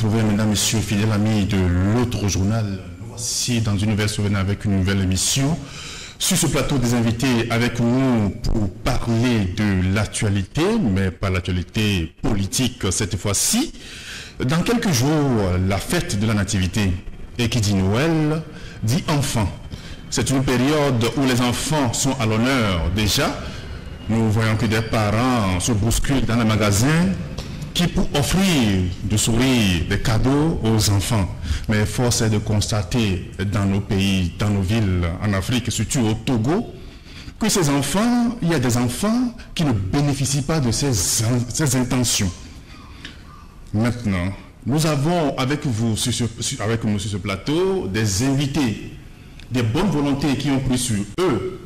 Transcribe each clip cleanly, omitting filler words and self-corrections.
retrouver, mesdames, messieurs, fidèles amis de l'autre journal. Nous voici dans une nouvelle semaine avec une nouvelle émission. Sur ce plateau, des invités avec nous pour parler de l'actualité, mais pas l'actualité politique cette fois-ci. Dans quelques jours, la fête de la Nativité. Et qui dit Noël, dit enfant. C'est une période où les enfants sont à l'honneur déjà. Nous voyons que des parents se bousculent dans les magasins qui pour offrir du sourire, des cadeaux aux enfants. Mais force est de constater dans nos pays, dans nos villes, en Afrique, surtout au Togo, que ces enfants, il y a des enfants qui ne bénéficient pas de ces intentions. Maintenant, nous avons avec nous sur ce plateau des invités, des bonnes volontés qui ont pris sur eux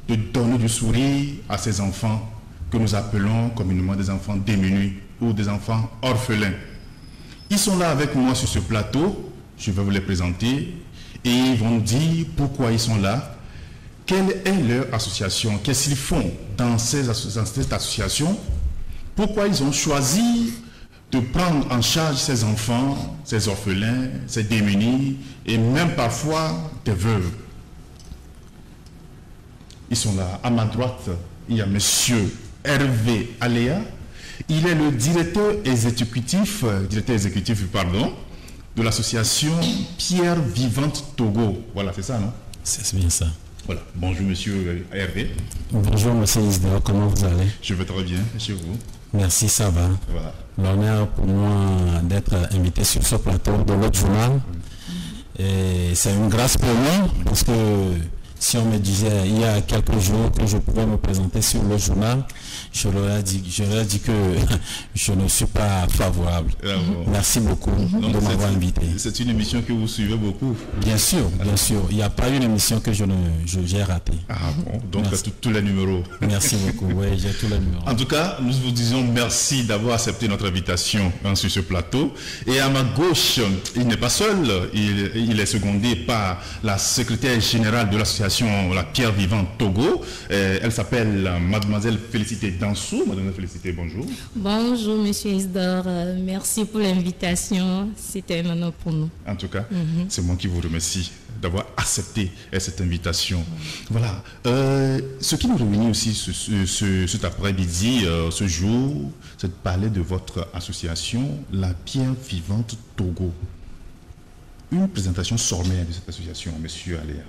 de donner du sourire à ces enfants que nous appelons communément des enfants démunis ou des enfants orphelins. Ils sont là avec moi sur ce plateau, je vais vous les présenter et ils vont nous dire pourquoi ils sont là, quelle est leur association, qu'est-ce qu'ils font dans cette association, pourquoi ils ont choisi de prendre en charge ces enfants, ces orphelins, ces démunis et même parfois des veuves. Ils sont là. À ma droite, il y a monsieur Hervé Aléa. Il est le directeur exécutif de l'association Pierre Vivante Togo. Voilà, c'est ça, non? C'est bien ça. Voilà. Bonjour, monsieur Hervé. Bonjour, monsieur Isdeo. Comment vous allez? Je vais très bien. Et chez vous? Merci, ça va. Voilà. L'honneur pour moi d'être invité sur ce plateau de l'autre journal. Et c'est une grâce pour moi parce que si on me disait il y a quelques jours que je pouvais me présenter sur le journal, je leur ai dit que je ne suis pas favorable. Merci beaucoup de m'avoir invité. C'est une émission que vous suivez beaucoup? Bien sûr, bien sûr. Il n'y a pas une émission que j'ai ratée. Ah bon, donc tous les numéros. Merci beaucoup, oui, j'ai tous les numéros. En tout cas, nous vous disons merci d'avoir accepté notre invitation sur ce plateau. Et à ma gauche, il n'est pas seul, il est secondé par la secrétaire générale de l'association la Pierre Vivante Togo. Elle s'appelle mademoiselle Félicité Dansou. Mademoiselle Félicité, bonjour. Bonjour, monsieur Isdor. Merci pour l'invitation. C'était un honneur pour nous. En tout cas, c'est moi qui vous remercie d'avoir accepté cette invitation. Voilà. Ce qui nous réunit aussi cet après-midi, ce jour, c'est de parler de votre association, la Pierre Vivante Togo. Une présentation sommaire de cette association, monsieur Aléa.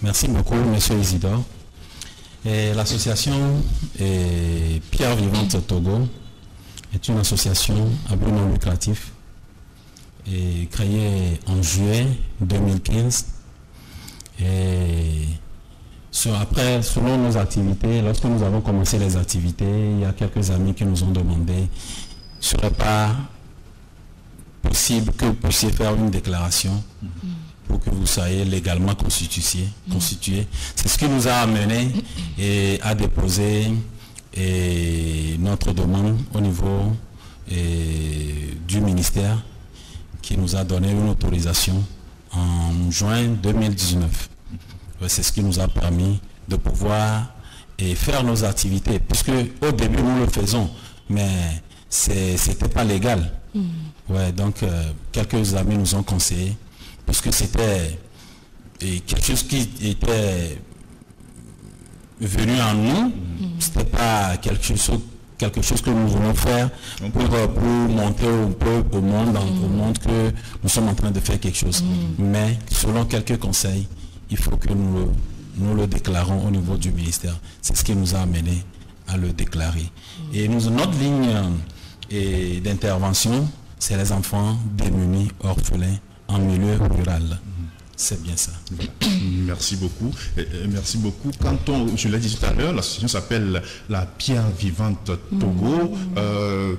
Merci beaucoup, monsieur Isidore. L'association Pierre Vivante Togo est une association à but non lucratif et créée en juillet 2015. Et selon nos activités, lorsque nous avons commencé les activités, il y a quelques amis qui nous ont demandé ne serait pas possible que vous puissiez faire une déclaration pour que vous soyez légalement constitué. C'est ce qui nous a amené à déposer notre demande au niveau du ministère qui nous a donné une autorisation en juin 2019. C'est ce qui nous a permis de pouvoir faire nos activités, puisque au début nous le faisons, mais c'était pas légal. Ouais, donc quelques amis nous ont conseillé, puisque c'était quelque chose qui était venu en nous, c'était pas quelque chose que nous voulons faire pour montrer un peu au monde que nous sommes en train de faire quelque chose. Mais selon quelques conseils, il faut que nous le déclarons au niveau du ministère. C'est ce qui nous a amené à le déclarer. Et notre ligne d'intervention, c'est les enfants démunis, orphelins, en milieu rural. C'est bien ça. Voilà. Merci beaucoup. Merci beaucoup. Je l'ai dit tout à l'heure, l'association s'appelle la Pierre Vivante Togo.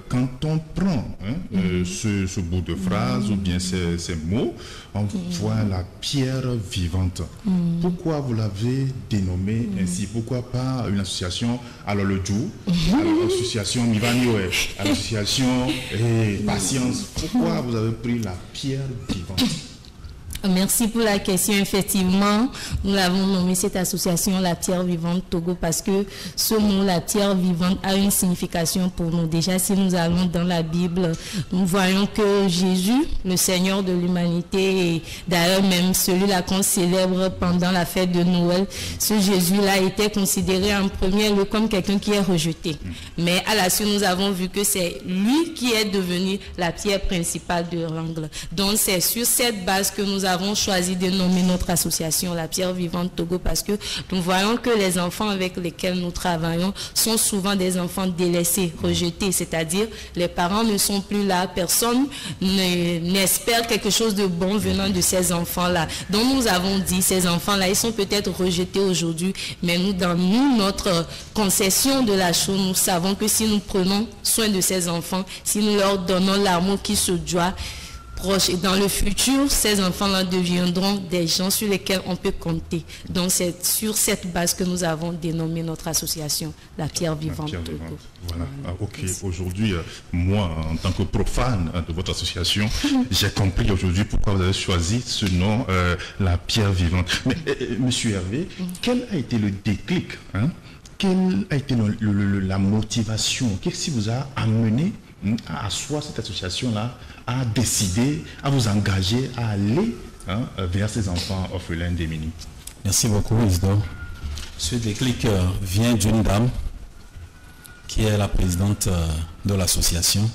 Quand on prend ce bout de phrase ou bien ces mots, on voit la pierre vivante. Pourquoi vous l'avez dénommée ainsi? Pourquoi pas une association alors le Djou, l'association Mivaniwe, l'association Patience? Pourquoi vous avez pris la pierre vivante? Merci pour la question. Effectivement, nous l'avons nommé cette association La Pierre Vivante Togo parce que ce mot La Pierre Vivante a une signification pour nous. Déjà, si nous allons dans la Bible, nous voyons que Jésus, le Seigneur de l'humanité, et d'ailleurs même celui-là qu'on célèbre pendant la fête de Noël, ce Jésus-là était considéré en premier lieu comme quelqu'un qui est rejeté. Mais à la suite, nous avons vu que c'est lui qui est devenu la pierre principale de l'angle. Donc c'est sur cette base que nous avons choisi de nommer notre association La Pierre Vivante Togo parce que nous voyons que les enfants avec lesquels nous travaillons sont souvent des enfants délaissés, rejetés, c'est-à-dire les parents ne sont plus là, personne n'espère quelque chose de bon venant de ces enfants-là. Donc nous avons dit, ces enfants-là, ils sont peut-être rejetés aujourd'hui, mais nous, dans notre conception de la chose, nous savons que si nous prenons soin de ces enfants, si nous leur donnons l'amour qui se doit, et dans le futur, ces enfants-là deviendront des gens sur lesquels on peut compter. Donc c'est sur cette base que nous avons dénommé notre association La Pierre Vivante Togo. Voilà. Ok. Aujourd'hui, moi, en tant que profane de votre association, j'ai compris aujourd'hui pourquoi vous avez choisi ce nom, La Pierre Vivante. Mais Monsieur Hervé, quel a été le déclic, quelle a été la motivation? Qu'est-ce qui vous a amené à asseoir cette association-là, à décider, à vous engager, à aller vers ces enfants orphelins démunis? Merci beaucoup, Isidore. Ce déclic vient d'une dame qui est la présidente de l'association.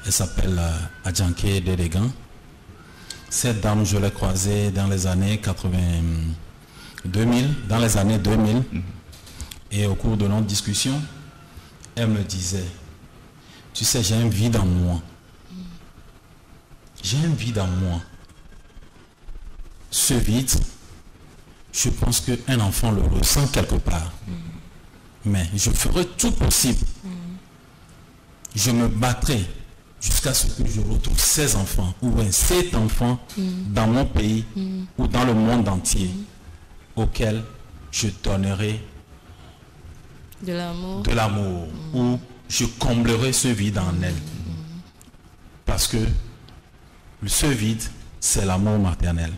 Elle s'appelle Adjanké Dedegan. Cette dame, je l'ai croisée dans les années 2000, et au cours de notre discussion, elle me disait: tu sais, j'ai un vide en moi. J'ai un vide en moi. Ce vide, je pense qu'un enfant le ressent quelque part. Mais je ferai tout possible. Je me battrai jusqu'à ce que je retrouve ces enfants, ou cet enfant dans mon pays, ou dans le monde entier, auquel je donnerai de l'amour, ou je comblerai ce vide en elle. Parce que ce vide, c'est l'amour maternel.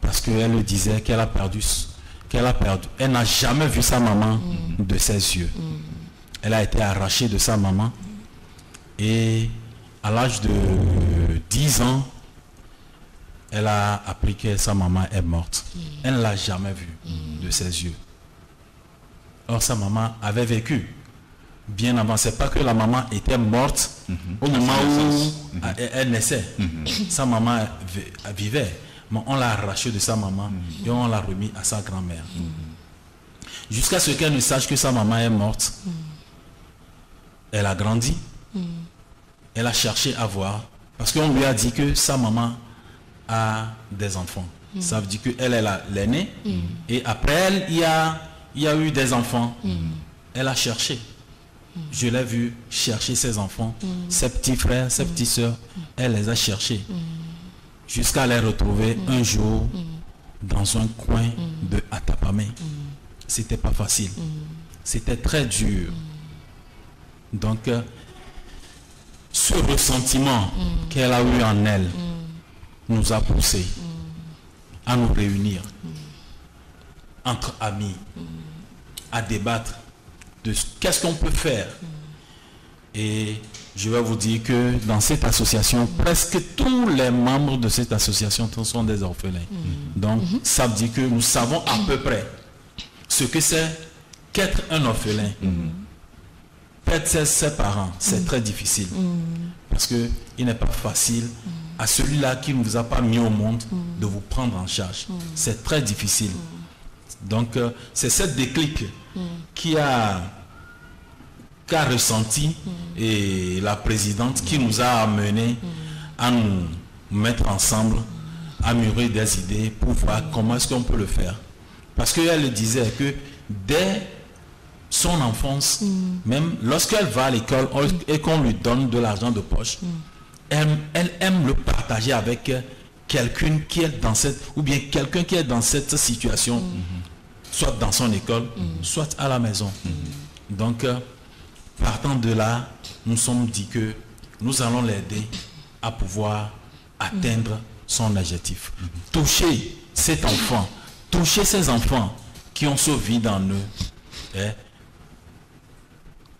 Parce qu'elle le disait qu'elle a perdu, elle n'a jamais vu sa maman de ses yeux. Elle a été arrachée de sa maman et à l'âge de 10 ans, elle a appris que sa maman est morte. Elle ne l'a jamais vue de ses yeux. Or, sa maman avait vécu bien avant. C'est pas que la maman était morte au moment où elle naissait. Sa maman vivait, mais on l'a arrachée de sa maman et on l'a remis à sa grand-mère. Jusqu'à ce qu'elle ne sache que sa maman est morte. Elle a grandi. Elle a cherché à voir. Parce qu'on lui a dit que sa maman a des enfants. Ça veut dire qu'elle est l'aînée. Et après elle, il y a eu des enfants. Elle a cherché. Je l'ai vu chercher ses enfants, ses petits frères, ses petites soeurs. Elle les a cherchés. Jusqu'à les retrouver un jour dans un coin de Atapamé. C'était pas facile. C'était très dur. Donc, ce ressentiment qu'elle a eu en elle nous a poussé à nous réunir entre amis, à débattre de qu'est-ce qu'on peut faire. Et je vais vous dire que dans cette association, presque tous les membres de cette association sont des orphelins. Donc, ça veut dire que nous savons à peu près ce que c'est qu'être un orphelin. Perdre ses parents, c'est très difficile. Parce qu'il n'est pas facile à celui-là qui ne vous a pas mis au monde de vous prendre en charge. C'est très difficile. Donc, c'est cette déclic qui a ressenti et la présidente qui nous a amené à nous mettre ensemble, à mûrir des idées pour voir comment est-ce qu'on peut le faire. Parce qu'elle disait que dès son enfance, même lorsqu'elle va à l'école et qu'on lui donne de l'argent de poche, elle aime le partager avec quelqu'un qui est dans cette, ou bien quelqu'un qui est dans cette situation, soit dans son école, soit à la maison. Donc, partant de là, nous sommes dit que nous allons l'aider à pouvoir atteindre son adjectif. Toucher cet enfant, toucher ces enfants qui ont ce vide en eux,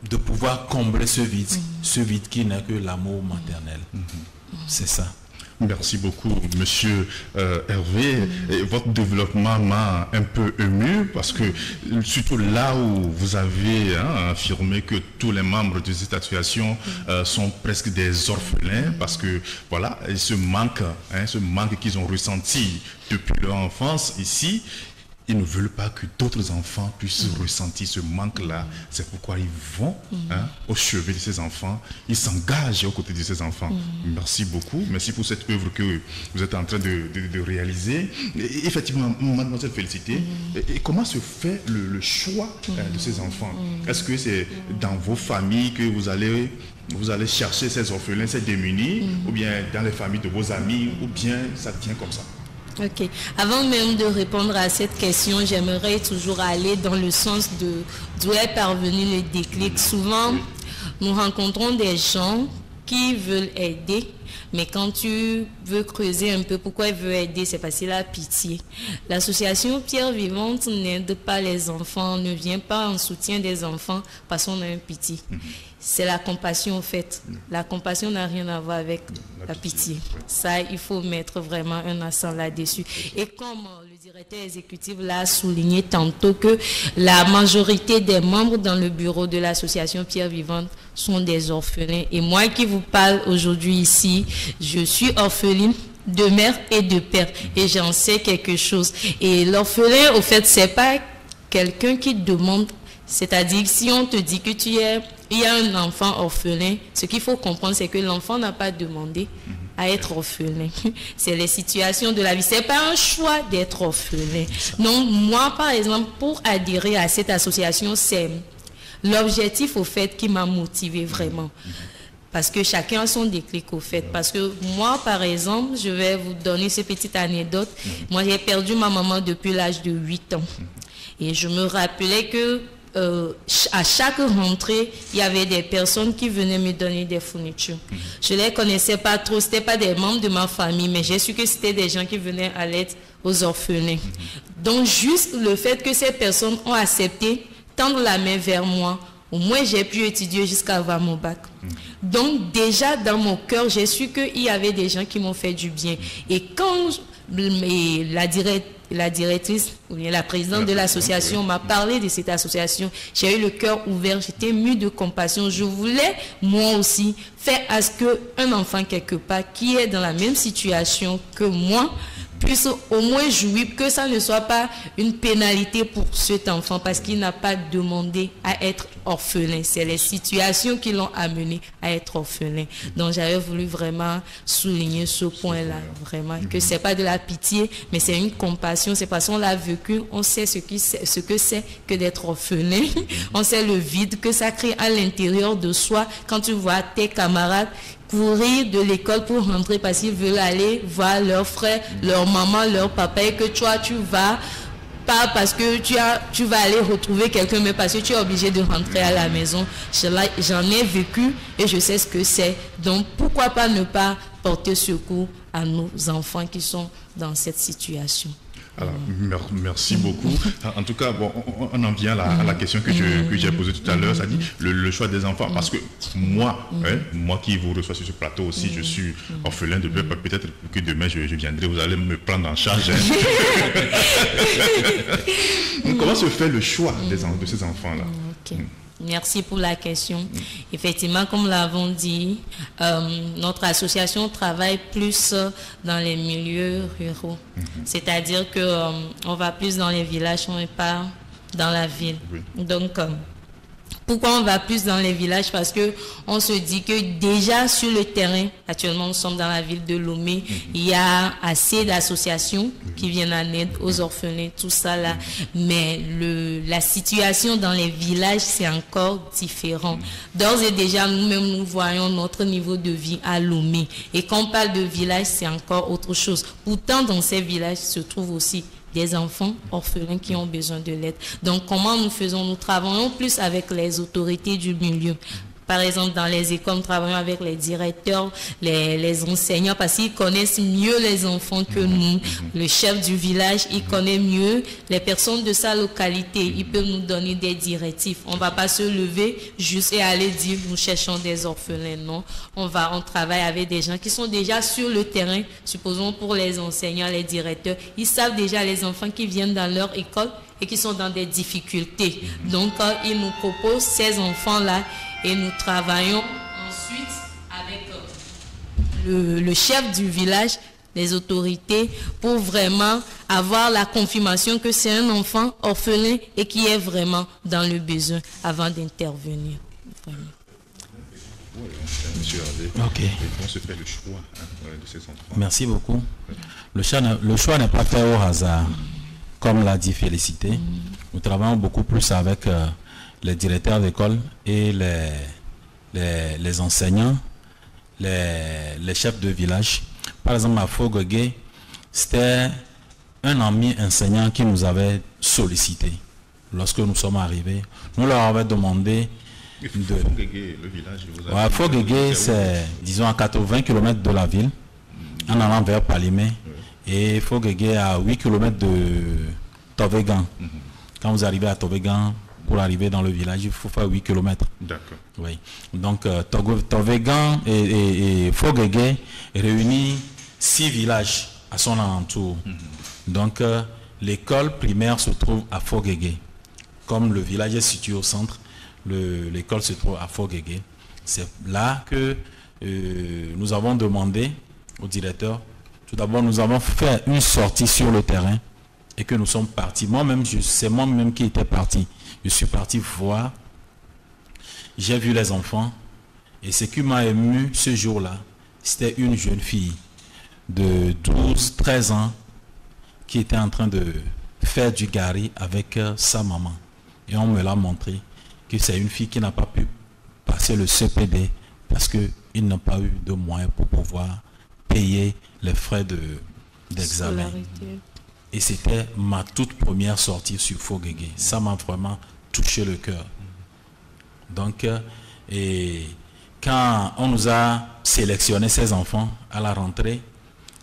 de pouvoir combler ce vide qui n'est que l'amour maternel. C'est ça. Merci beaucoup, monsieur Hervé. Et votre développement m'a un peu ému parce que, surtout là où vous avez affirmé que tous les membres de cette association sont presque des orphelins parce que, voilà, ce manque qu'ils ont ressenti depuis leur enfance ici, ils ne veulent pas que d'autres enfants puissent ressentir ce manque-là. C'est pourquoi ils vont au chevet de ces enfants. Ils s'engagent aux côtés de ces enfants. Merci beaucoup. Merci pour cette œuvre que vous êtes en train de réaliser. Et effectivement, mademoiselle Félicité, et comment se fait le choix de ces enfants? Est-ce que c'est dans vos familles que vous allez chercher ces orphelins, ces démunis, ou bien dans les familles de vos amis, ou bien ça tient comme ça? Ok. Avant même de répondre à cette question, j'aimerais toujours aller dans le sens d'où est parvenu le déclic. Souvent, nous rencontrons des gens qui veulent aider, mais quand tu veux creuser un peu pourquoi ils veulent aider, c'est parce qu'il a pitié. L'association Pierre Vivante n'aide pas les enfants, ne vient pas en soutien des enfants parce qu'on a un pitié. C'est la compassion en fait. La compassion n'a rien à voir avec la pitié. Ça, il faut mettre vraiment un accent là-dessus. Et comme le directeur exécutif l'a souligné tantôt, que la majorité des membres dans le bureau de l'association Pierre Vivante sont des orphelins. Et moi qui vous parle aujourd'hui ici, je suis orpheline de mère et de père. Et j'en sais quelque chose. Et l'orphelin, au fait, c'est pas quelqu'un qui demande. C'est-à-dire, si on te dit que il y a un enfant orphelin, ce qu'il faut comprendre, c'est que l'enfant n'a pas demandé à être orphelin. C'est les situations de la vie. C'est pas un choix d'être orphelin. Donc, moi, par exemple, pour adhérer à cette association, c'est l'objectif, au fait, qui m'a motivé vraiment. Parce que chacun a son déclic, au fait. Parce que moi, par exemple, je vais vous donner cette petite anecdote. Moi, j'ai perdu ma maman depuis l'âge de 8 ans. Et je me rappelais que à chaque rentrée, il y avait des personnes qui venaient me donner des fournitures. Je ne les connaissais pas trop, ce n'étaient pas des membres de ma famille, mais j'ai su que c'était des gens qui venaient à l'aide aux orphelins. Donc, juste le fait que ces personnes ont accepté tendre la main vers moi, au moins j'ai pu étudier jusqu'à avoir mon bac. Donc, déjà dans mon cœur, j'ai su qu'il y avait des gens qui m'ont fait du bien. Et quand la directrice, ou bien la présidente de l'association m'a parlé de cette association, j'ai eu le cœur ouvert, j'étais mue de compassion. Je voulais, moi aussi, faire à ce qu'un enfant quelque part qui est dans la même situation que moi puisse au moins jouir, que ça ne soit pas une pénalité pour cet enfant parce qu'il n'a pas demandé à être orphelin. C'est les situations qui l'ont amené à être orphelin. Donc j'avais voulu vraiment souligner ce point-là, vraiment, que c'est pas de la pitié, mais c'est une compassion. C'est parce qu'on l'a vécu, on sait ce que c'est que d'être orphelin. On sait le vide que ça crée à l'intérieur de soi quand tu vois tes camarades courir de l'école pour rentrer parce qu'ils veulent aller voir leurs frères, leur maman, leur papa, et que toi tu vas pas parce que tu vas aller retrouver quelqu'un, mais parce que tu es obligé de rentrer à la maison. J'en ai vécu et je sais ce que c'est. Donc pourquoi pas ne pas porter secours à nos enfants qui sont dans cette situation. Alors, merci beaucoup. En tout cas, bon, on en vient à la question que j'ai posée tout à l'heure, c'est-à-dire le choix des enfants. Parce que moi, moi qui vous reçois sur ce plateau aussi, je suis orphelin de père. Peut-être que demain je viendrai, vous allez me prendre en charge. Comment se fait le choix de ces enfants-là? Merci pour la question. Effectivement, comme nous l'avons dit, notre association travaille plus dans les milieux ruraux. C'est-à-dire qu'on va plus dans les villages, on n'est pas dans la ville. Donc, pourquoi on va plus dans les villages? Parce qu'on se dit que déjà sur le terrain, actuellement nous sommes dans la ville de Lomé, il y a assez d'associations qui viennent en aide aux orphelins, tout ça là. Mais la situation dans les villages, c'est encore différent. D'ores et déjà, nous-mêmes, nous voyons notre niveau de vie à Lomé. Et quand on parle de village, c'est encore autre chose. Pourtant, dans ces villages se trouvent aussi des enfants orphelins qui ont besoin de l'aide. Donc, comment nous faisons? Nous travaillons plus avec les autorités du milieu. Par exemple, dans les écoles, nous travaillons avec les directeurs, les enseignants, parce qu'ils connaissent mieux les enfants que nous. Le chef du village, il connaît mieux les personnes de sa localité. Il peut nous donner des directives. On ne va pas se lever juste et aller dire nous cherchons des orphelins. Non, on travaille avec des gens qui sont déjà sur le terrain. Supposons pour les enseignants, les directeurs, ils savent déjà les enfants qui viennent dans leur école et qui sont dans des difficultés. Donc, ils nous proposent ces enfants-là et nous travaillons ensuite avec le chef du village, les autorités, pour vraiment avoir la confirmation que c'est un enfant orphelin et qui est vraiment dans le besoin avant d'intervenir. Monsieur Hervé, comment se fait le choix de ces enfants? Merci beaucoup. Le choix n'est pas fait au hasard, comme l'a dit Félicité. Nous travaillons beaucoup plus avec les directeurs d'école et les enseignants, les chefs de village. Par exemple, à Fogogé, c'était un ami enseignant qui nous avait sollicité. Lorsque nous sommes arrivés, nous leur avons demandé de... Fogogé, c'est, disons, à 80 km de la ville, en allant vers Palimé. Et Fogogé à 8 km de Tovegan. Quand vous arrivez à Tovegan, pour arriver dans le village, il faut faire 8 km. D'accord. Oui. Donc, Tovegan et Fogogé réunit 6 villages à son alentour. Donc, l'école primaire se trouve à Fogogé. Comme le village est situé au centre, l'école se trouve à Fogogé. C'est là que nous avons demandé au directeur. Tout d'abord, nous avons fait une sortie sur le terrain et que nous sommes partis. Moi-même, c'est moi-même qui étais parti. Je suis parti voir. J'ai vu les enfants. Et ce qui m'a ému ce jour-là, c'était une jeune fille de 12-13 ans qui était en train de faire du gari avec sa maman. Et on me l'a montré que c'est une fille qui n'a pas pu passer le CPD parce qu'il n'a pas eu de moyens pour pouvoir payer les frais d'examen. Et c'était ma toute première sortie sur Fogogé. Ça m'a vraiment touché le cœur. Donc, et quand on nous a sélectionné ces enfants à la rentrée,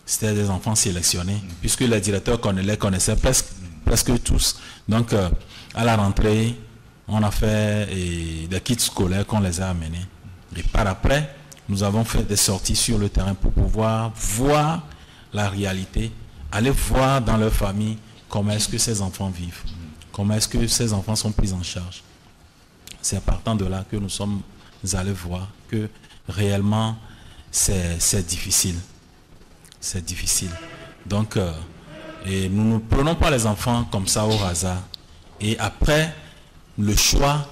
c'était des enfants sélectionnés, puisque les directeurs les connaissaient presque tous. Donc, à la rentrée, on a fait des kits scolaires qu'on les a amenés. Et par après, nous avons fait des sorties sur le terrain pour pouvoir voir la réalité, aller voir dans leur famille comment est-ce que ces enfants vivent, comment est-ce que ces enfants sont pris en charge. C'est partant de là que nous sommes allés voir que réellement c'est difficile. C'est difficile. Donc, et nous ne prenons pas les enfants comme ça au hasard. Et après, le choix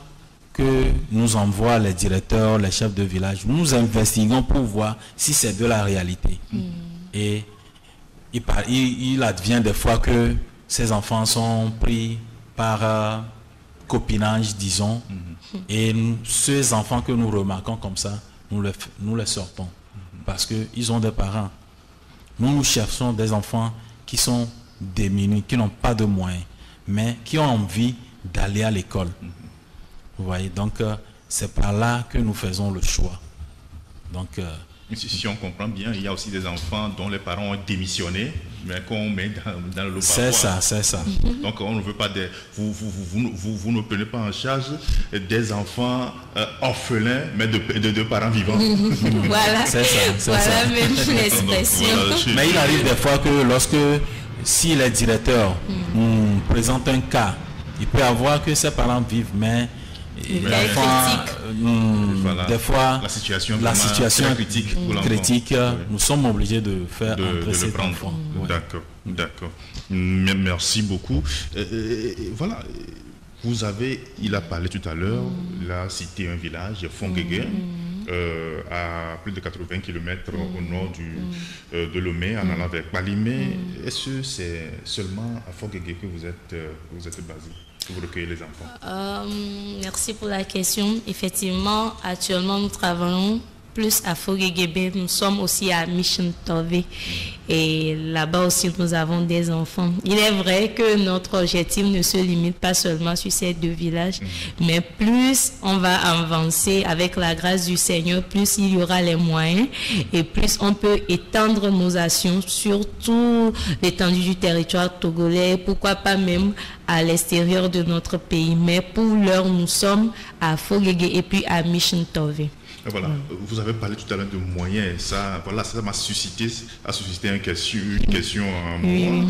que nous envoient les directeurs, les chefs de village, nous investiguons pour voir si c'est de la réalité. Et il advient des fois que ces enfants sont pris par copinage, disons, et ces enfants que nous remarquons comme ça, nous les sortons, parce qu'ils ont des parents. Nous cherchons des enfants qui sont démunis, qui n'ont pas de moyens, mais qui ont envie d'aller à l'école. Vous voyez, donc c'est par là que nous faisons le choix. Donc, si on comprend bien, il y a aussi des enfants dont les parents ont démissionné, mais qu'on met dans le parcours. C'est ça, c'est ça. Donc on ne veut pas vous ne prenez pas en charge des enfants orphelins, mais de parents vivants. Voilà, c'est ça. Voilà même l'expression. Mais il arrive des fois que si les directeurs présentent un cas, il peut y avoir que ces parents vivent, mais voilà. Des fois, la situation est critique. Nous sommes obligés de faire entrer cet enfant. D'accord. Merci beaucoup. Voilà. Il a parlé tout à l'heure, il a cité un village, Fogogé, à plus de 80 km au nord de Lomé, en allant vers Palimé. Est-ce que c'est seulement à Fogogé que vous êtes basé, que vous recueillez les enfants? Merci pour la question. Effectivement, actuellement, nous travaillons plus à Fogegebe, nous sommes aussi à Mission Tove. Et là-bas aussi, nous avons des enfants. Il est vrai que notre objectif ne se limite pas seulement sur ces 2 villages, mais plus on va avancer avec la grâce du Seigneur, plus il y aura les moyens et plus on peut étendre nos actions sur tout l'étendue du territoire togolais, pourquoi pas même à l'extérieur de notre pays. Mais pour l'heure, nous sommes à Fogege et puis à Mission Tove. Voilà, vous avez parlé tout à l'heure de moyens, ça m'a suscité une question en moi.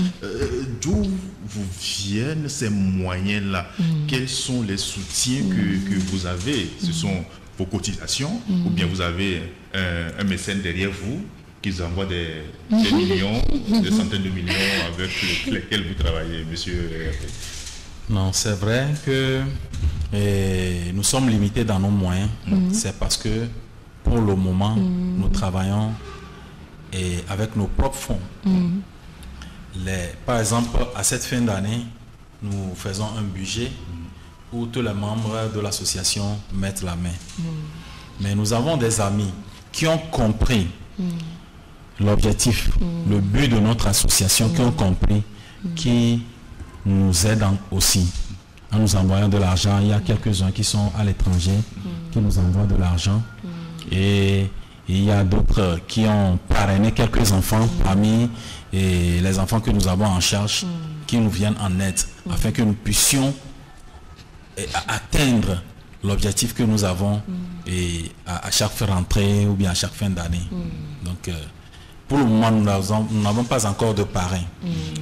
D'où vous viennent ces moyens-là? Quels sont les soutiens que vous avez? Ce sont vos cotisations ou bien vous avez un mécène derrière vous qui vous envoie des millions, des centaines de millions avec lesquels vous travaillez, monsieur? Non, c'est vrai que nous sommes limités dans nos moyens. C'est parce que pour le moment, nous travaillons avec nos propres fonds. Par exemple, à cette fin d'année, nous faisons un budget où tous les membres de l'association mettent la main. Mais nous avons des amis qui ont compris l'objectif, le but de notre association, qui ont compris, qui nous aident aussi en nous envoyant de l'argent. Il y a quelques-uns qui sont à l'étranger, qui nous envoient de l'argent. Et il y a d'autres qui ont parrainé quelques enfants parmi les enfants que nous avons en charge, qui nous viennent en aide, afin que nous puissions atteindre l'objectif que nous avons à chaque rentrée ou bien à chaque fin d'année. Donc, pour le moment, nous n'avons pas encore de parrain.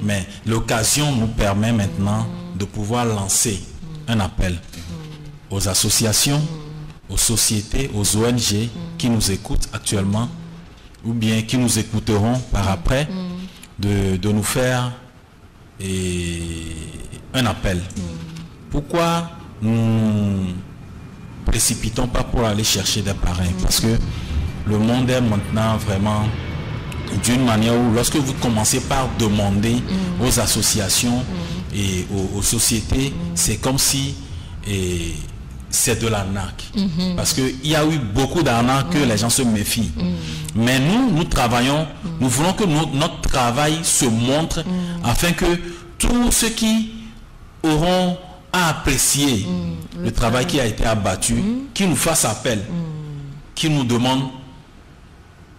Mais l'occasion nous permet maintenant de pouvoir lancer un appel aux associations, aux sociétés, aux ONG qui nous écoutent actuellement ou bien qui nous écouteront par après, de nous faire un appel. Pourquoi nous ne précipitons pas pour aller chercher des parrains? Parce que le monde est maintenant vraiment d'une manière où lorsque vous commencez par demander aux associations et aux sociétés, c'est comme si c'est de l'arnaque. Parce qu'il y a eu beaucoup d'arnaques que les gens se méfient. Mais nous travaillons, nous voulons que notre travail se montre afin que tous ceux qui auront à apprécier le travail qui a été abattu, qui nous fassent appel, qui nous demandent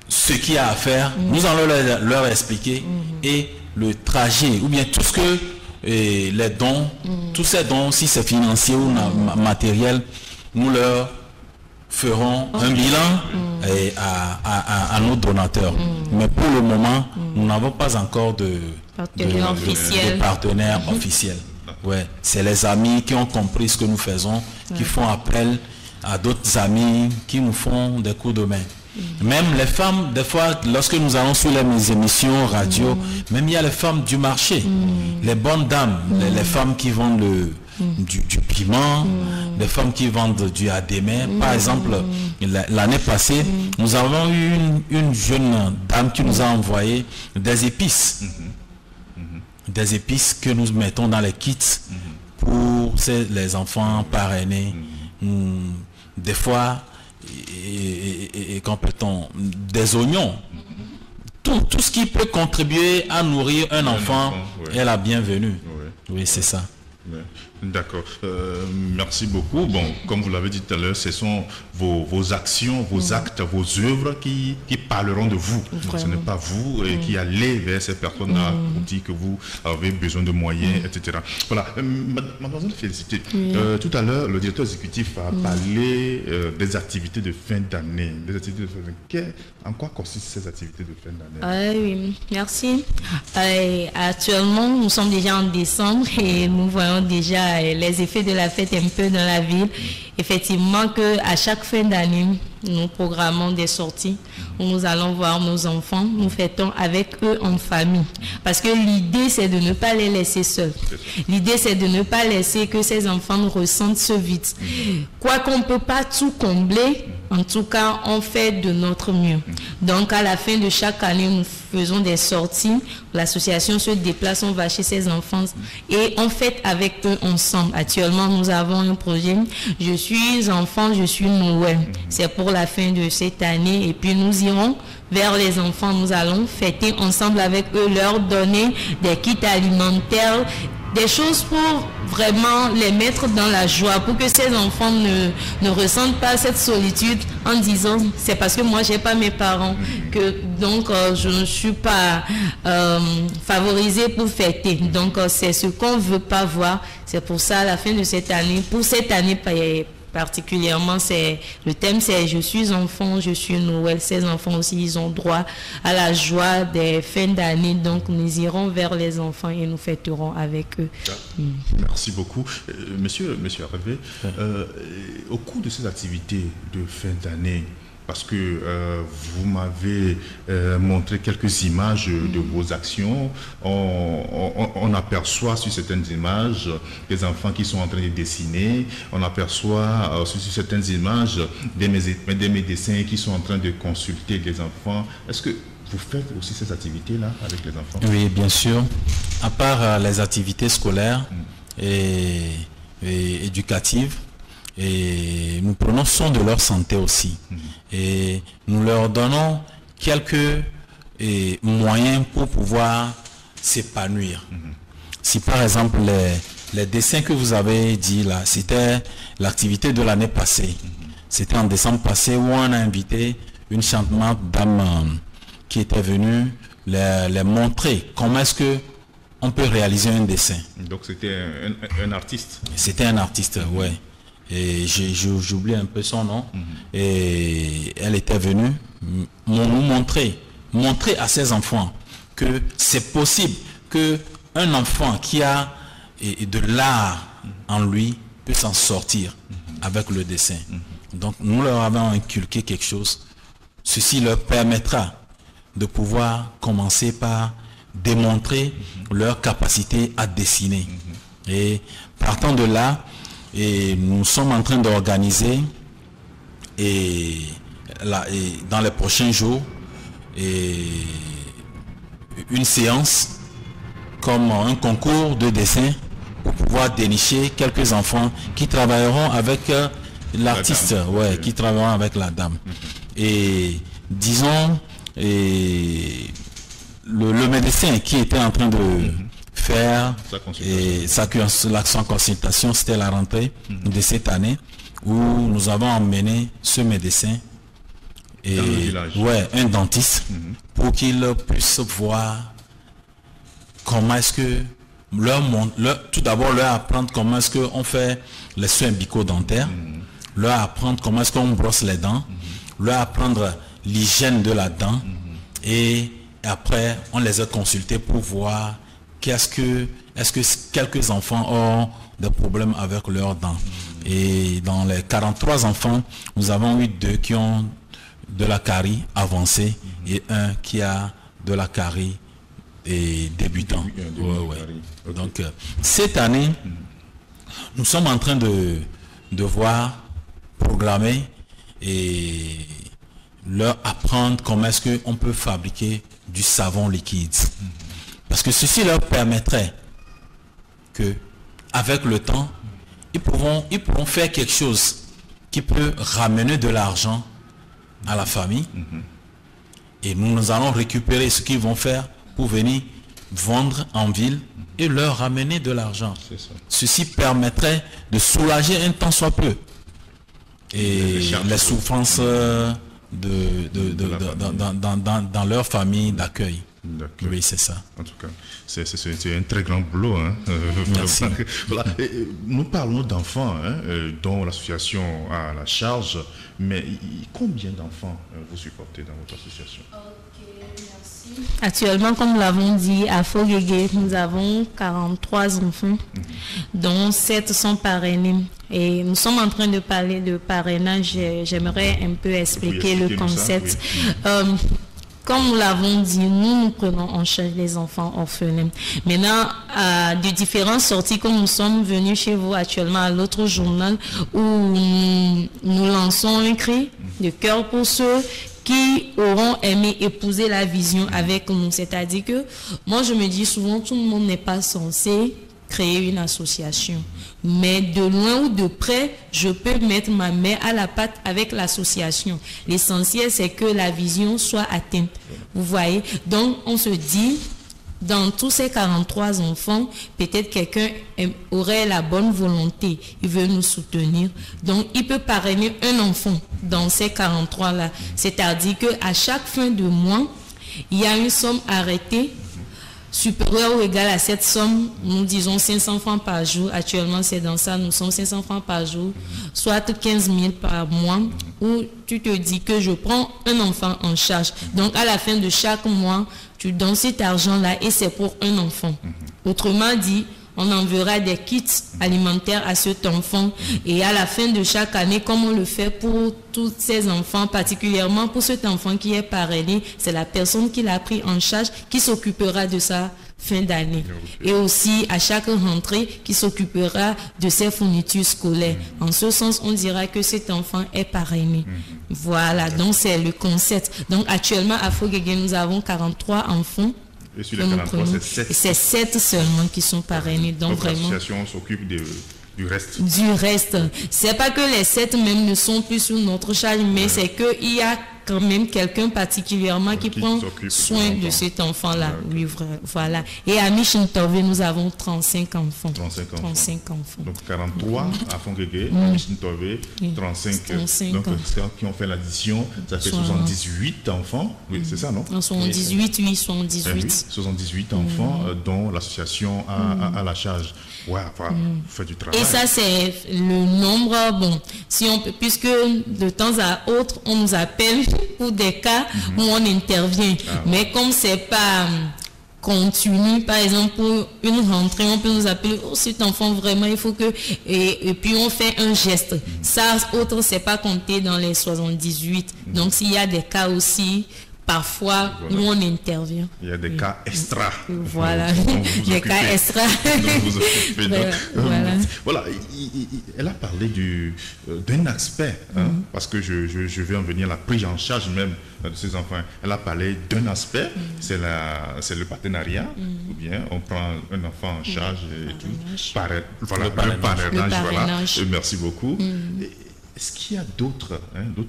ce qu'il y a à faire, nous allons leur expliquer et le trajet ou bien tout ce que les dons, tous ces dons, si c'est financier ou matériel, nous leur ferons un bilan à nos donateurs. Mais pour le moment, nous n'avons pas encore de partenaires officiels. Ouais, c'est les amis qui ont compris ce que nous faisons, qui font appel à d'autres amis qui nous font des coups de main. Même les femmes, des fois, lorsque nous allons sur les émissions radio, même il y a les femmes du marché, les bonnes dames, les femmes qui vendent du piment, les femmes qui vendent du adémé. Par exemple, l'année passée, nous avons eu une jeune dame qui nous a envoyé des épices. Des épices que nous mettons dans les kits pour les enfants parrainés. Des fois, complètement des oignons, tout ce qui peut contribuer à nourrir un enfant est la bienvenue. Oui, c'est ça. D'accord. Merci beaucoup. Bon, comme vous l'avez dit tout à l'heure, ce sont vos actions, vos actes, vos œuvres qui parleront de vous. Ce n'est pas vous qui allez vers ces personnes-là pour dire que vous avez besoin de moyens, etc. Voilà. Mademoiselle Félicité, tout à l'heure, le directeur exécutif a parlé des activités de fin d'année. En quoi consistent ces activités de fin d'année? Oui, merci. Actuellement, nous sommes déjà en décembre et nous voyons déjà les effets de la fête un peu dans la ville. Effectivement que à chaque fin d'année, nous programmons des sorties où nous allons voir nos enfants, nous fêtons avec eux en famille. Parce que l'idée, c'est de ne pas les laisser seuls. L'idée, c'est de ne pas laisser que ces enfants ressentent ce vide. Quoi qu'on ne peut pas tout combler En tout cas, on fait de notre mieux. Donc, à la fin de chaque année, nous faisons des sorties. L'association se déplace, on va chez ces enfants et on fête avec eux ensemble. Actuellement, nous avons un projet. Je suis enfant, je suis Noël. C'est pour la fin de cette année. Et puis, nous irons vers les enfants. Nous allons fêter ensemble avec eux, leur donner des kits alimentaires, des choses pour vraiment les mettre dans la joie, pour que ces enfants ne ressentent pas cette solitude en disant c'est parce que moi j'ai pas mes parents que donc je ne suis pas favorisée pour fêter. Donc c'est ce qu'on veut pas voir. C'est pour ça à la fin de cette année, pour cette année particulièrement, le thème c'est je suis enfant, je suis Noël. Ces enfants aussi, ils ont droit à la joie des fins d'année. Donc nous irons vers les enfants et nous fêterons avec eux. Merci beaucoup. Monsieur Hervé, au cours de ces activités de fin d'année, parce que vous m'avez montré quelques images de vos actions. On aperçoit sur certaines images des enfants qui sont en train de dessiner. On aperçoit sur certaines images des médecins qui sont en train de consulter les enfants. Est-ce que vous faites aussi ces activités-là avec les enfants? Oui, bien sûr. À part les activités scolaires et éducatives, et nous prenons soin de leur santé aussi. Et nous leur donnons quelques moyens pour pouvoir s'épanouir. Si par exemple les dessins que vous avez dit là, c'était l'activité de l'année passée. C'était en décembre passé où on a invité une charmante dame qui était venue les montrer comment est-ce que on peut réaliser un dessin. Donc c'était un artiste. C'était un artiste, ouais. Et j'oublie un peu son nom. Et elle était venue nous montrer à ses enfants que c'est possible que un enfant qui a de l'art en lui peut s'en sortir avec le dessin. Donc nous leur avons inculqué quelque chose. Ceci leur permettra de pouvoir commencer par démontrer leur capacité à dessiner. Et partant de là, et nous sommes en train d'organiser dans les prochains jours une séance comme un concours de dessin pour pouvoir dénicher quelques enfants qui travailleront avec l'artiste, qui travailleront avec la dame. Et disons, le médecin qui était en train de faire sa consultation, c'était la rentrée de cette année où nous avons emmené ce médecin et un dentiste pour qu'il puisse voir comment est-ce que tout d'abord leur apprendre comment est-ce qu'on fait les soins bucco-dentaires, leur apprendre comment est-ce qu'on brosse les dents, leur apprendre l'hygiène de la dent et après on les a consultés pour voir est-ce que quelques enfants ont des problèmes avec leurs dents. Et dans les 43 enfants, nous avons eu 2 qui ont de la carie avancée et un qui a de la carie débutant. Okay. Donc cette année, nous sommes en train de devoir programmer et leur apprendre comment est-ce qu'on peut fabriquer du savon liquide. Parce que ceci leur permettrait que, avec le temps, ils pourront faire quelque chose qui peut ramener de l'argent à la famille. Et nous allons récupérer ce qu'ils vont faire pour venir vendre en ville et leur ramener de l'argent. Ceci permettrait de soulager un tant soit peu et les souffrances dans leur famille d'accueil. Oui, c'est ça. En tout cas, c'est un très grand boulot. Merci. Voilà. Nous parlons d'enfants dont l'association a la charge, mais combien d'enfants vous supportez dans votre association? Merci. Actuellement, comme nous l'avons dit, à Foguégué, nous avons 43 enfants, dont 7 sont parrainés. Et nous sommes en train de parler de parrainage. J'aimerais un peu expliquer le concept. Comme nous l'avons dit, nous prenons en charge les enfants orphelins. Maintenant, de différentes sorties, comme nous sommes venus chez vous actuellement à l'autre journal où nous lançons un cri de cœur pour ceux qui auront aimé épouser la vision avec nous. C'est-à-dire que moi, je me dis souvent, tout le monde n'est pas censé créer une association. Mais de loin ou de près, je peux mettre ma main à la pâte avec l'association. L'essentiel, c'est que la vision soit atteinte. Vous voyez? Donc, on se dit, dans tous ces 43 enfants, peut-être quelqu'un aurait la bonne volonté. Il veut nous soutenir. Donc, il peut parrainer un enfant dans ces 43-là. C'est-à-dire qu'à chaque fin de mois, il y a une somme arrêtée supérieure ou égale à cette somme, nous disons 500 francs par jour. Actuellement, c'est dans ça, nous sommes 500 francs par jour, soit 15 000 par mois, où tu te dis que je prends un enfant en charge. Donc, à la fin de chaque mois, tu donnes cet argent-là et c'est pour un enfant. Autrement dit, on enverra des kits alimentaires à cet enfant et à la fin de chaque année, comme on le fait pour tous ces enfants, particulièrement pour cet enfant qui est parrainé, c'est la personne qui l'a pris en charge qui s'occupera de sa fin d'année. Et aussi à chaque rentrée qui s'occupera de ses fournitures scolaires. En ce sens, on dira que cet enfant est parrainé. Voilà, donc c'est le concept. Donc actuellement à Foguégué, nous avons 43 enfants. Et sur les 43, c'est 7 seulement qui sont parrainés. Donc vraiment, l'association s'occupe du reste. Du reste. C'est pas que les 7 même ne sont plus sous notre charge, mais c'est qu'il y a quand même quelqu'un particulièrement qui prend soin de cet enfant-là. Oui, voilà. Et à Michintove, nous avons 35 enfants. 35 enfants. Donc 43 à Foguégué, à Michintove, 35. Donc qui ont fait l'addition, ça fait 78 enfants. Oui, c'est ça, non? 78, oui, 78. 78 enfants dont l'association a la charge. Ouais, fait du travail. Et ça, c'est le nombre, bon, si on peut, puisque de temps à autre, on nous appelle pour des cas où on intervient. Mais comme c'est pas continu, par exemple, pour une rentrée, on peut nous appeler, oh, cet enfant, vraiment, il faut que... Et puis, on fait un geste. Ça, autre, c'est pas compté dans les 78. Donc, s'il y a des cas aussi... Parfois, nous, on intervient. Il y a des cas extra. Voilà, des cas extra. Voilà, elle a parlé d'un aspect, parce que je vais en venir à la prise en charge même de ces enfants. Elle a parlé d'un aspect, c'est le partenariat, ou bien on prend un enfant en charge et tout. Voilà, le parrainage. Merci beaucoup. Est-ce qu'il y a d'autres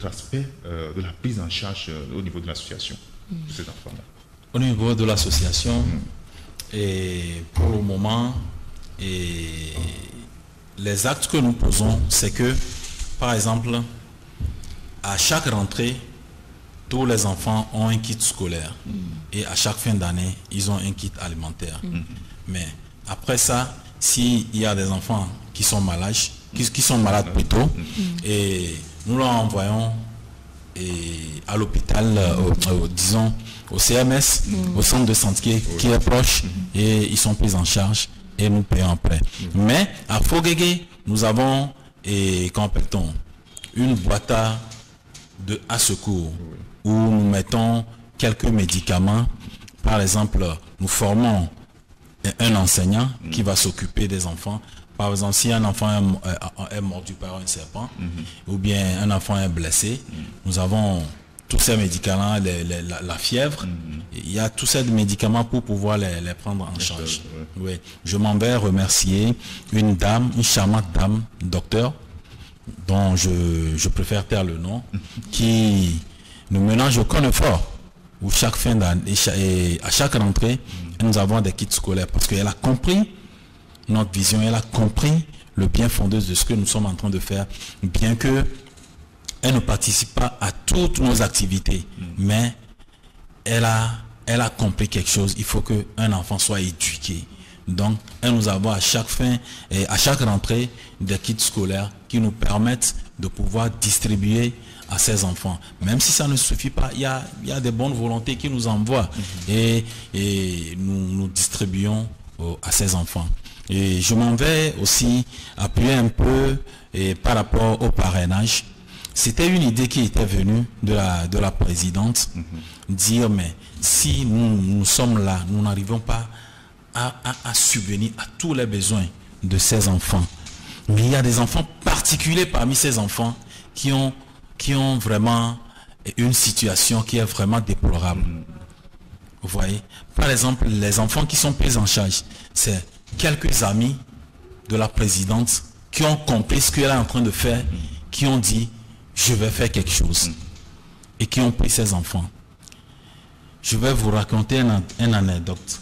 aspects de la prise en charge au niveau de l'association de ces enfants-là? Au niveau de l'association, et pour le moment, les actes que nous posons, c'est que, par exemple, à chaque rentrée, tous les enfants ont un kit scolaire. Et à chaque fin d'année, ils ont un kit alimentaire. Mais après ça, s'il y a des enfants qui sont malades, plutôt, et nous leur envoyons à l'hôpital, disons au CMS, au centre de santé qui est proche, et ils sont pris en charge et nous payons après. Mais à Foguégué, nous avons une boîte à secours où nous mettons quelques médicaments. Par exemple, nous formons un enseignant qui va s'occuper des enfants. Par exemple, si un enfant est mordu par un serpent, ou bien un enfant est blessé, nous avons tous ces médicaments, la fièvre, il y a tous ces médicaments pour pouvoir les prendre en charge. Oui. Je m'en vais remercier une charmante dame, docteur, dont je préfère taire le nom, qui nous ménage aucun effort, où chaque fin d'année, et à chaque rentrée, nous avons des kits scolaires, parce qu'elle a compris notre vision, elle a compris le bien fondé de ce que nous sommes en train de faire, bien que elle ne participe pas à toutes nos activités, mais elle a compris quelque chose. Il faut qu'un enfant soit éduqué. Donc, elle nous avons à chaque fin et à chaque rentrée des kits scolaires qui nous permettent de pouvoir distribuer à ces enfants. Même si ça ne suffit pas, il y a des bonnes volontés qui nous envoient et nous distribuons à ces enfants. Et je m'en vais aussi appuyer un peu par rapport au parrainage. C'était une idée qui était venue de la présidente, dire mais si nous sommes là, nous n'arrivons pas à subvenir à tous les besoins de ces enfants. Mais il y a des enfants particuliers parmi ces enfants qui ont qui ont vraiment une situation qui est vraiment déplorable. Vous voyez? Par exemple, les enfants qui sont pris en charge, c'est quelques amis de la présidente qui ont compris ce qu'elle est en train de faire, qui ont dit, je vais faire quelque chose. Et qui ont pris ces enfants. Je vais vous raconter une anecdote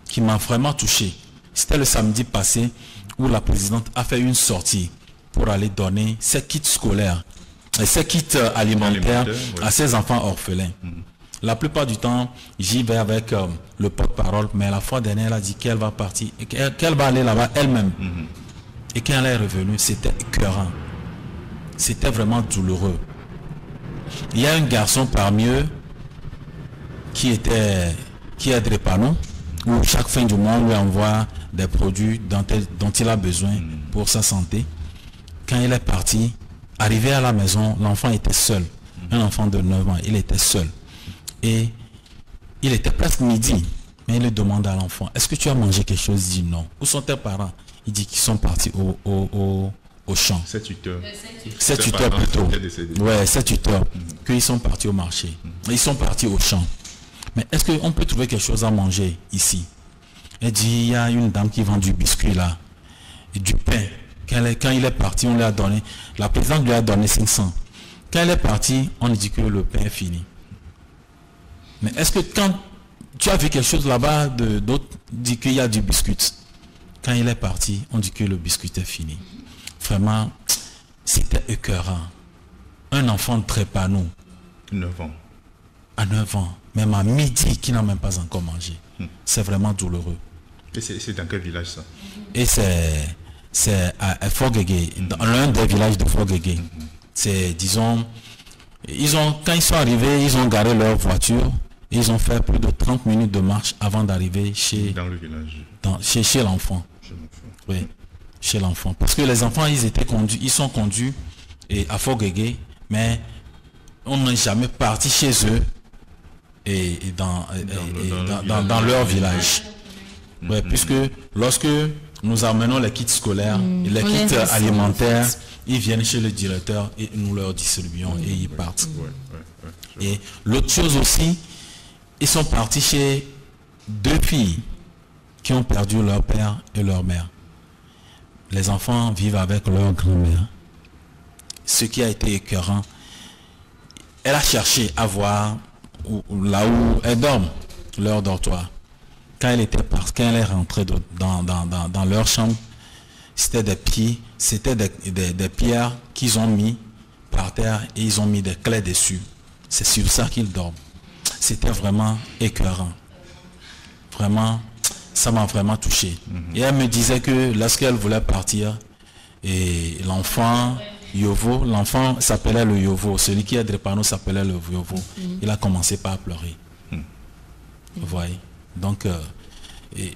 qui m'a vraiment touché. C'était le samedi passé où la présidente a fait une sortie pour aller donner ses kits scolaires et ses kits alimentaires à ses enfants orphelins. La plupart du temps, j'y vais avec le porte-parole, mais la fois dernière, elle a dit qu'elle va partir, qu'elle va aller là-bas elle-même. Et quand elle est revenue, c'était écœurant. C'était vraiment douloureux. Il y a un garçon parmi eux qui est drépano, où chaque fin du mois on lui envoie des produits dont il a besoin pour sa santé. Quand il est parti, arrivé à la maison, l'enfant était seul. Un enfant de 9 ans, il était seul. Et il était presque midi. Mais il demande à l'enfant, est-ce que tu as mangé quelque chose? Il dit non. Où sont tes parents? Il dit qu'ils sont partis au champ. C'est tuteur. C'est tuteur plutôt. Ouais, c'est tuteur. Qu'ils sont partis au marché. Ils sont partis au champ. Mais est-ce qu'on peut trouver quelque chose à manger ici? Elle dit, il y a une dame qui vend du biscuit là. Et du pain. Quand il est parti, on lui a donné. La présidente lui a donné 500. Quand elle est partie, on lui dit que le pain est fini. Mais est-ce que quand tu as vu quelque chose là-bas d'autre, dit qu'il y a du biscuit? Quand il est parti, on dit que le biscuit est fini. Vraiment, c'était écœurant. Un enfant très panou. 9 ans. À 9 ans, même à midi, qui n'a même pas encore mangé. C'est vraiment douloureux. Et c'est dans quel village ça? Et c'est à Fogege, dans l'un des villages de Fogege. C'est, disons, quand ils sont arrivés, ils ont garé leur voiture. Ils ont fait plus de 30 minutes de marche avant d'arriver dans le village. Chez l'enfant. Oui, chez l'enfant. Parce que les enfants, ils sont conduits à Fogege, mais on n'est jamais parti chez eux et dans leur village. Ouais, puisque lorsque nous amenons les kits scolaires, les kits alimentaires, ils viennent chez le directeur et nous leur distribuons et ils partent. Et l'autre chose aussi, ils sont partis chez 2 filles qui ont perdu leur père et leur mère. Les enfants vivent avec leur grand-mère. Ce qui a été écœurant, elle a cherché à voir là où elles dorment, leur dortoir. Quand elle est rentrée dans leur chambre, c'était des pierres qu'ils ont mis par terre et ils ont mis des clés dessus. C'est sur ça qu'ils dorment. C'était vraiment écœurant. Vraiment, ça m'a vraiment touché. Et elle me disait que lorsqu'elle voulait partir, et l'enfant Yovo, l'enfant s'appelait le Yovo, celui qui est drépano s'appelait le Yovo. Il a commencé par pleurer. Vous voyez? Donc,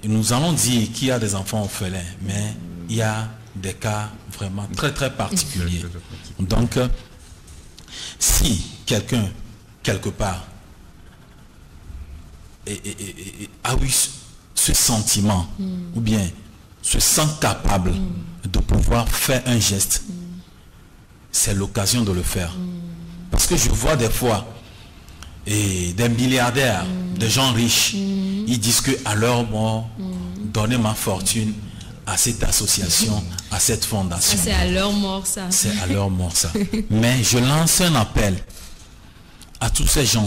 nous allons dire qu'il y a des enfants orphelins, mais il y a des cas vraiment très très particuliers. Donc, si quelqu'un, quelque part, a eu ce sentiment, ou bien se sent capable de pouvoir faire un geste, c'est l'occasion de le faire. Parce que je vois des fois des milliardaires, des gens riches, ils disent que à leur mort, donnez ma fortune à cette association, à cette fondation. C'est à leur mort ça. C'est à leur mort ça. Mais je lance un appel à tous ces gens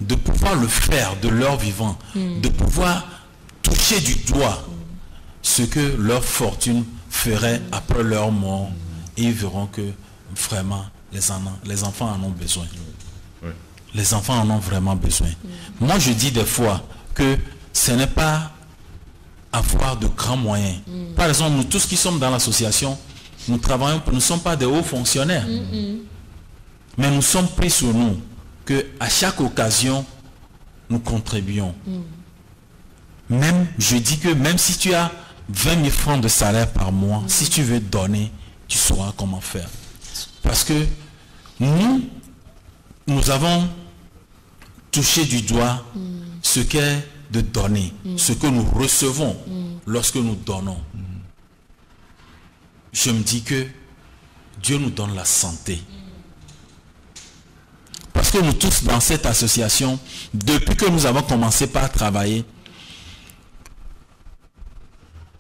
de pouvoir le faire de leur vivant, de pouvoir toucher du doigt ce que leur fortune ferait après leur mort, et ils verront que vraiment les enfants en ont besoin. Les enfants en ont vraiment besoin. Moi je dis des fois que ce n'est pas avoir de grands moyens. Par exemple, nous tous qui sommes dans l'association, nous travaillons, nous ne sommes pas des hauts fonctionnaires, mais nous sommes pris sur nous que à chaque occasion nous contribuons. Même, je dis que même si tu as 20 000 francs de salaire par mois, si tu veux donner, tu sauras comment faire. Parce que nous avons touché du doigt ce qu'est de donner, ce que nous recevons lorsque nous donnons. Je me dis que Dieu nous donne la santé. que nous tous dans cette association, depuis que nous avons commencé par travailler,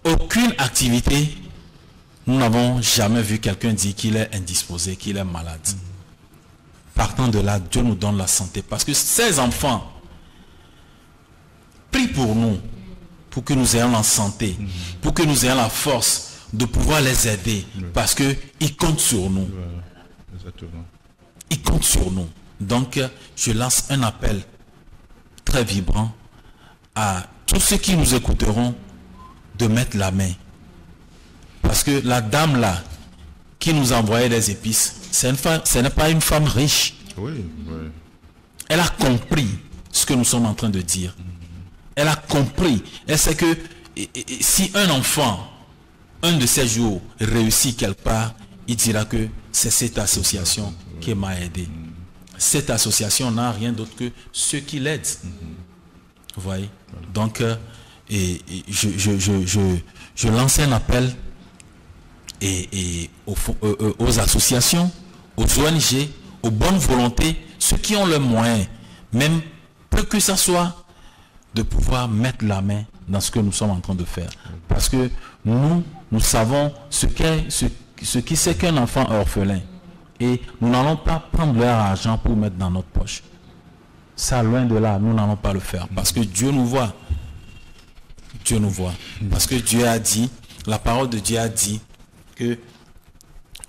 aucune activité, nous n'avons jamais vu quelqu'un dire qu'il est indisposé, qu'il est malade. Partant de là, Dieu nous donne la santé. Parce que ces enfants prient pour nous, pour que nous ayons la santé, pour que nous ayons la force de pouvoir les aider. Parce qu'ils comptent sur nous. Ils comptent sur nous. Donc, je lance un appel très vibrant à tous ceux qui nous écouteront de mettre la main. Parce que la dame là, qui nous envoyait des épices, ce n'est pas une femme riche. Oui, oui. Elle a compris ce que nous sommes en train de dire. Elle a compris. Elle sait que si un enfant, un de ces jours, réussit quelque part, il dira que c'est cette association qui m'a aidé. Cette association n'a rien d'autre que ceux qui l'aident. Vous voyez? Donc, je lance un appel aux associations, aux ONG, aux bonnes volontés, ceux qui ont le moyen, même peu que ça soit, de pouvoir mettre la main dans ce que nous sommes en train de faire. Parce que nous savons ce qui c'est qu'un enfant orphelin. Et nous n'allons pas prendre leur argent pour mettre dans notre poche. Ça, loin de là, nous n'allons pas le faire. Parce que Dieu nous voit. Dieu nous voit. Parce que Dieu a dit, la parole de Dieu a dit que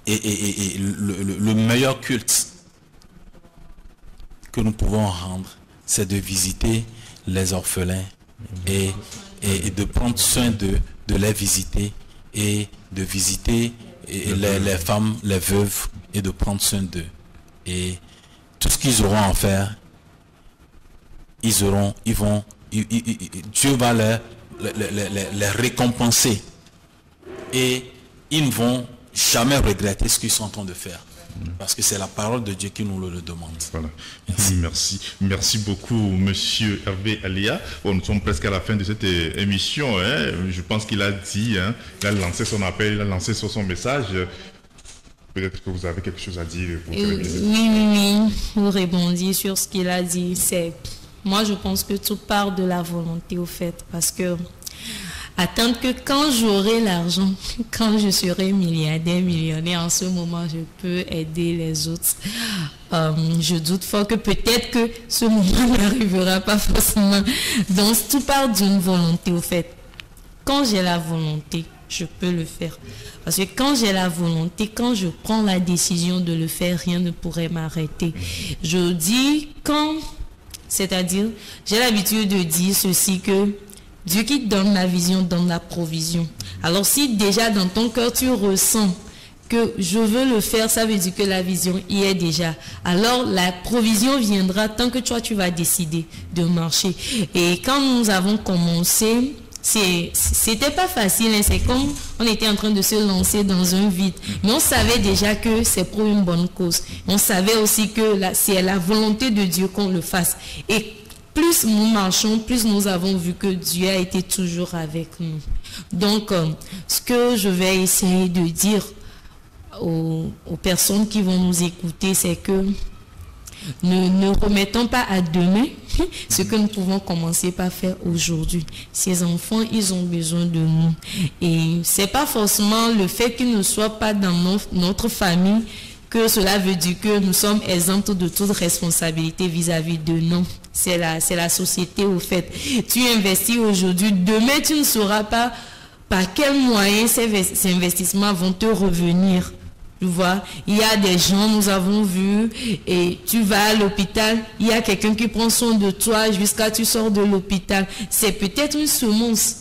le meilleur culte que nous pouvons rendre, c'est de visiter les orphelins et de prendre soin de les visiter et de visiter les femmes, les veuves et de prendre soin d'eux. Et tout ce qu'ils auront à faire, Dieu va les récompenser et ils ne vont jamais regretter ce qu'ils sont en train de faire. Parce que c'est la parole de Dieu qui nous le demande. Voilà. Merci beaucoup, monsieur Hervé Alia. Bon, nous sommes presque à la fin de cette émission. Je pense qu'il a dit, il a lancé son appel, il a lancé son message. Peut-être que vous avez quelque chose à dire. Oui, vous rebondir sur ce qu'il a dit. Moi, je pense que tout part de la volonté, au fait, parce que attendre que quand j'aurai l'argent, quand je serai milliardaire, millionnaire, en ce moment, je peux aider les autres. Je doute fort que peut-être que ce moment n'arrivera pas forcément. Donc, tout part d'une volonté, au fait. Quand j'ai la volonté, je peux le faire. Parce que quand j'ai la volonté, quand je prends la décision de le faire, rien ne pourrait m'arrêter. Je dis c'est-à-dire, j'ai l'habitude de dire ceci que Dieu qui donne la vision donne la provision. Alors si déjà dans ton cœur tu ressens que je veux le faire, ça veut dire que la vision y est déjà. Alors la provision viendra tant que toi tu vas décider de marcher. Et quand nous avons commencé, c'était pas facile, c'est comme on était en train de se lancer dans un vide. Mais on savait déjà que c'est pour une bonne cause. On savait aussi que c'est la volonté de Dieu qu'on le fasse. Et plus nous marchons, plus nous avons vu que Dieu a été toujours avec nous. Donc, ce que je vais essayer de dire aux personnes qui vont nous écouter, c'est que ne remettons pas à demain ce que nous pouvons commencer par faire aujourd'hui. Ces enfants, ils ont besoin de nous. Et c'est pas forcément le fait qu'ils ne soient pas dans notre famille que cela veut dire que nous sommes exempts de toute responsabilité vis-à-vis de nous. C'est la société, au fait. Tu investis aujourd'hui, demain tu ne sauras pas par quels moyens ces investissements vont te revenir. Tu vois, il y a des gens, nous avons vu, et tu vas à l'hôpital, il y a quelqu'un qui prend soin de toi jusqu'à tu sors de l'hôpital. C'est peut-être une semence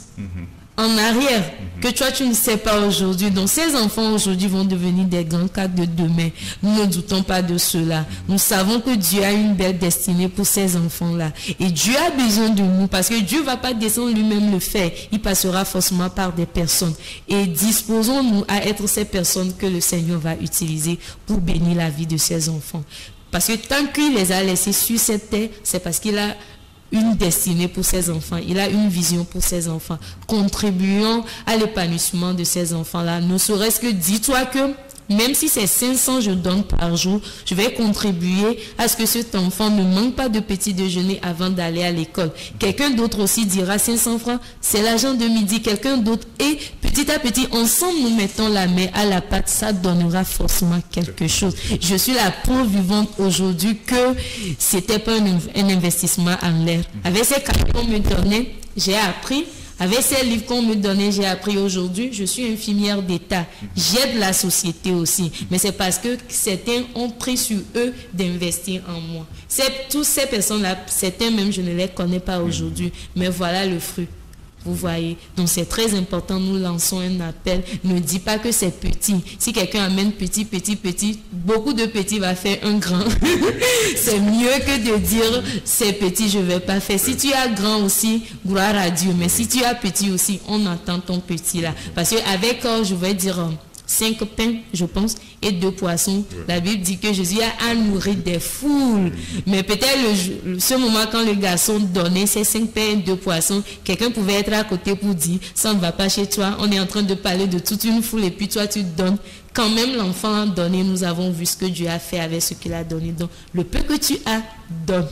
en arrière que toi tu ne sais pas aujourd'hui. Donc ces enfants aujourd'hui vont devenir des grands cadres de demain. Nous ne doutons pas de cela. Nous savons que Dieu a une belle destinée pour ces enfants-là. Et Dieu a besoin de nous parce que Dieu ne va pas descendre lui-même le faire. Il passera forcément par des personnes. Et disposons-nous à être ces personnes que le Seigneur va utiliser pour bénir la vie de ces enfants. Parce que tant qu'il les a laissés sur cette terre, c'est parce qu'il a une destinée pour ses enfants, il a une vision pour ses enfants. Contribuons à l'épanouissement de ces enfants-là. Ne serait-ce que dis-toi que même si c'est 500 je donne par jour, je vais contribuer à ce que cet enfant ne manque pas de petit déjeuner avant d'aller à l'école. Quelqu'un d'autre aussi dira 500 francs, c'est l'argent de midi, quelqu'un d'autre. Et petit à petit, ensemble, nous mettons la main à la pâte, ça donnera forcément quelque chose. Je suis la preuve vivante aujourd'hui que c'était pas un investissement en l'air. Avec ces cadeaux qu'on me donnait, j'ai appris. Avec ces livres qu'on me donnait, j'ai appris aujourd'hui, je suis infirmière d'État. J'aide la société aussi. Mais c'est parce que certains ont pris sur eux d'investir en moi. Toutes ces personnes-là, certains même, je ne les connais pas aujourd'hui. Mais voilà le fruit. Vous voyez, donc c'est très important, nous lançons un appel, ne dis pas que c'est petit. Si quelqu'un amène petit, beaucoup de petits va faire un grand. C'est mieux que de dire c'est petit, je ne vais pas faire. Si tu as grand aussi, gloire à Dieu, mais si tu as petit aussi, on entend ton petit là. Parce qu'avec, je vais dire, 5 pains, je pense, et 2 poissons. La Bible dit que Jésus a nourri des foules. Mais peut-être ce moment quand le garçon donnait ces 5 pains et 2 poissons, quelqu'un pouvait être à côté pour dire, ça ne va pas chez toi, on est en train de parler de toute une foule et puis toi tu donnes. Quand même l'enfant a donné, nous avons vu ce que Dieu a fait avec ce qu'il a donné. Donc le peu que tu as, donne.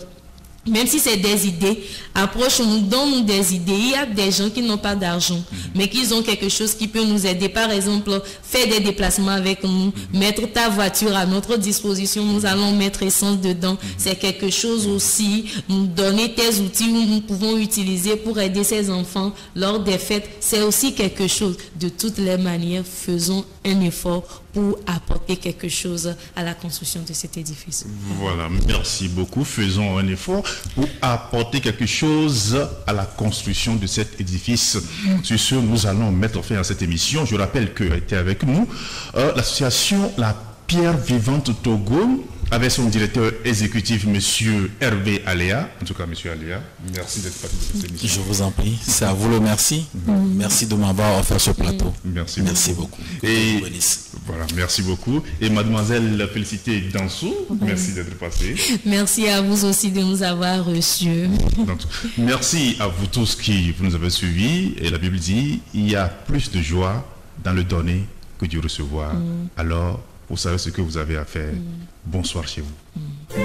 Même si c'est des idées, approche-nous, donne-nous des idées. Il y a des gens qui n'ont pas d'argent, mais qui ont quelque chose qui peut nous aider. Par exemple, faire des déplacements avec nous, mettre ta voiture à notre disposition, nous allons mettre essence dedans. C'est quelque chose aussi, nous donner tes outils où nous pouvons utiliser pour aider ces enfants lors des fêtes. C'est aussi quelque chose. De toutes les manières, faisons un effort pour apporter quelque chose à la construction de cet édifice. Voilà, merci beaucoup. Faisons un effort pour apporter quelque chose à la construction de cet édifice. Sur ce, nous allons mettre fin à cette émission. Je rappelle que était avec nous l'association La Pierre Vivante Togo, avec son directeur exécutif, M. Hervé Aléa. En tout cas, M. Aléa, merci d'être parti de cette émission. Je vous en prie. C'est à vous le merci. Merci de m'avoir offert ce plateau. Merci beaucoup. Et voilà, merci beaucoup. Et mademoiselle Félicité Dansou, merci d'être passée. Merci à vous aussi de nous avoir reçus. Donc, merci à vous tous qui vous nous avez suivis. Et la Bible dit, il y a plus de joie dans le donner que du recevoir. Alors, vous savez ce que vous avez à faire. Bonsoir chez vous.